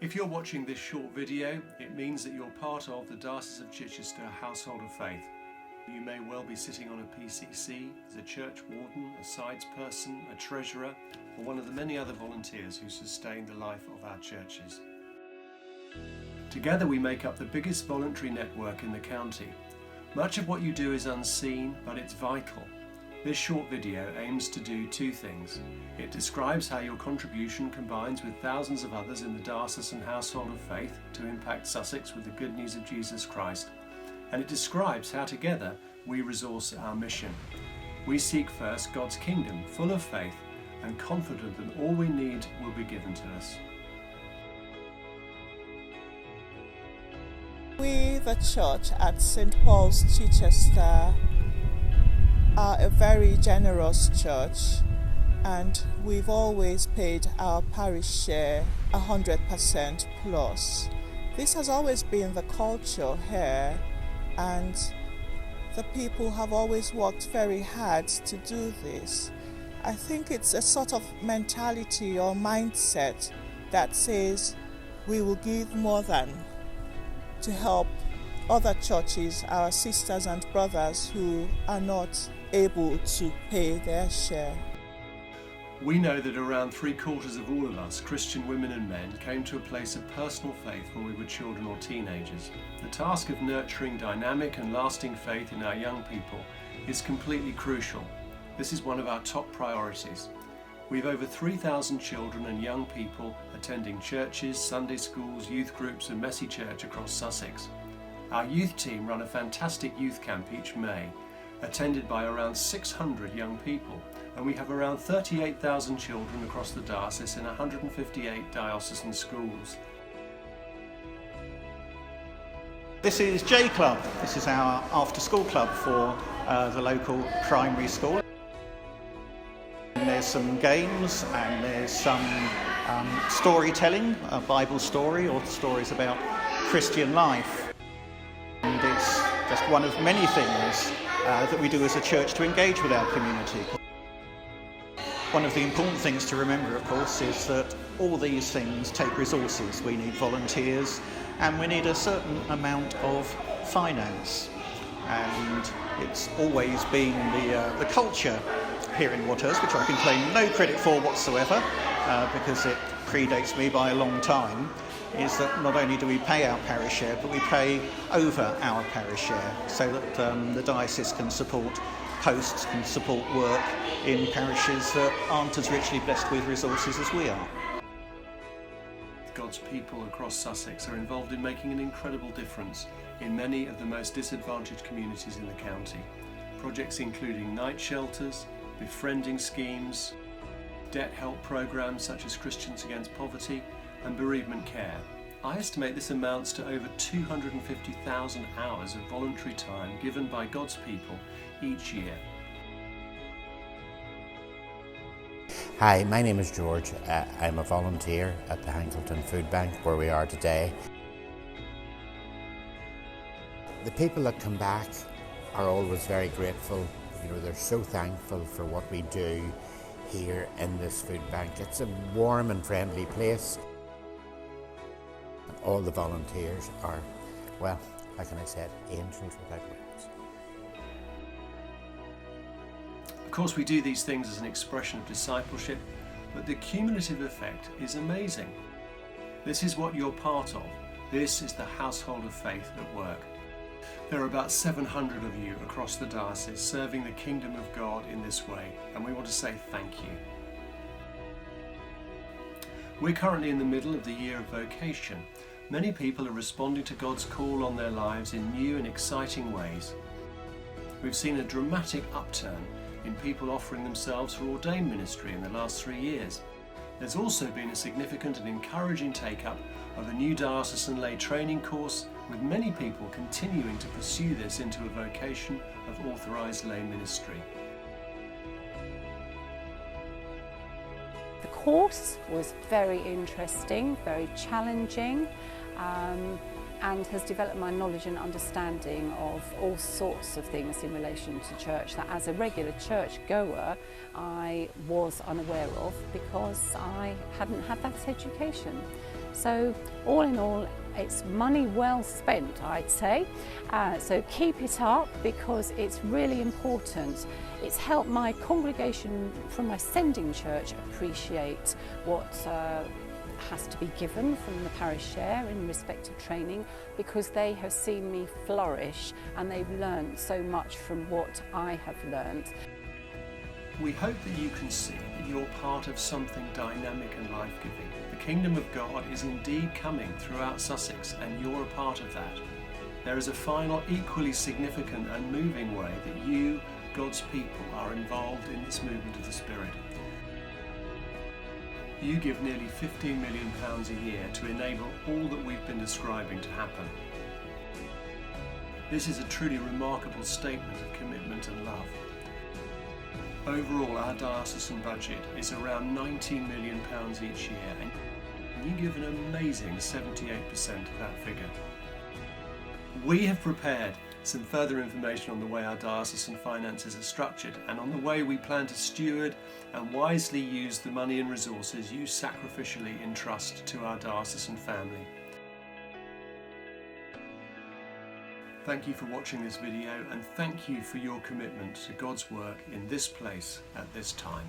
If you're watching this short video, it means that you're part of the Diocese of Chichester Household of Faith. You may well be sitting on a PCC as a church warden, a sides person, a treasurer, or one of the many other volunteers who sustain the life of our churches. Together we make up the biggest voluntary network in the county. Much of what you do is unseen, but it's vital. This short video aims to do two things. It describes how your contribution combines with thousands of others in the Diocesan Household of Faith to impact Sussex with the good news of Jesus Christ. And it describes how together we resource our mission. We seek first God's kingdom, full of faith and confident that all we need will be given to us. We, the church at St. Paul's, Chichester, are a very generous church, and we've always paid our parish share 100% plus. This has always been the culture here, and the people have always worked very hard to do this. I think it's a sort of mentality or mindset that says we will give more than to help other churches, our sisters and brothers who are not able to pay their share. We know that around 3/4 of all of us, Christian women and men, came to a place of personal faith when we were children or teenagers. The task of nurturing dynamic and lasting faith in our young people is completely crucial. This is one of our top priorities. We have over 3,000 children and young people attending churches, Sunday schools, youth groups and Messy Church across Sussex. Our youth team run a fantastic youth camp each May, attended by around 600 young people, and we have around 38,000 children across the diocese in 158 diocesan schools. This is J Club. This is our after-school club for the local primary school. And there's some games and there's some storytelling, a Bible story or stories about Christian life. And it's just one of many things that we do as a church to engage with our community. One of the important things to remember, of course, is that all these things take resources. We need volunteers and we need a certain amount of finance. And it's always been the culture here in Wathurst, which I can claim no credit for whatsoever, because it predates me by a long time, is that not only do we pay our parish share, but we pay over our parish share so that the diocese can support posts, can support work in parishes that aren't as richly blessed with resources as we are. God's people across Sussex are involved in making an incredible difference in many of the most disadvantaged communities in the county. Projects including night shelters, befriending schemes, debt help programs such as Christians Against Poverty and bereavement care. I estimate this amounts to over 250,000 hours of voluntary time given by God's people each year. Hi, my name is George. I'm a volunteer at the Hankleton Food Bank where we are today. The people that come back are always very grateful. They're so thankful for what we do here in this food bank. It's a warm and friendly place. And all the volunteers are, well, how can I say it, angels without wings. Of course, we do these things as an expression of discipleship, but the cumulative effect is amazing. This is what you're part of. This is the household of faith at work. There are about 700 of you across the diocese serving the kingdom of God in this way, and we want to say thank you. We're currently in the middle of the year of vocation. Many people are responding to God's call on their lives in new and exciting ways. We've seen a dramatic upturn in people offering themselves for ordained ministry in the last 3 years. There's also been a significant and encouraging take-up of a new diocesan lay training course, with many people continuing to pursue this into a vocation of authorised lay ministry. The course was very interesting, very challenging, and has developed my knowledge and understanding of all sorts of things in relation to church that as a regular church goer I was unaware of because I hadn't had that education. So all in all, it's money well spent, I'd say. So keep it up, because it's really important. It's helped my congregation from my sending church appreciate what has to be given from the parish share in respect of training, because they have seen me flourish and they've learned so much from what I have learned. We hope that you can see that you're part of something dynamic and life-giving. The kingdom of God is indeed coming throughout Sussex, and you're a part of that. There is a final, equally significant and moving way that you, God's people, are involved in this movement of the Spirit. You give nearly £15 million a year to enable all that we've been describing to happen. This is a truly remarkable statement of commitment and love. Overall, our diocesan budget is around £19 million each year, and you give an amazing 78% of that figure. We have prepared some further information on the way our diocesan finances are structured, and on the way we plan to steward and wisely use the money and resources you sacrificially entrust to our diocesan family. Thank you for watching this video, and thank you for your commitment to God's work in this place at this time.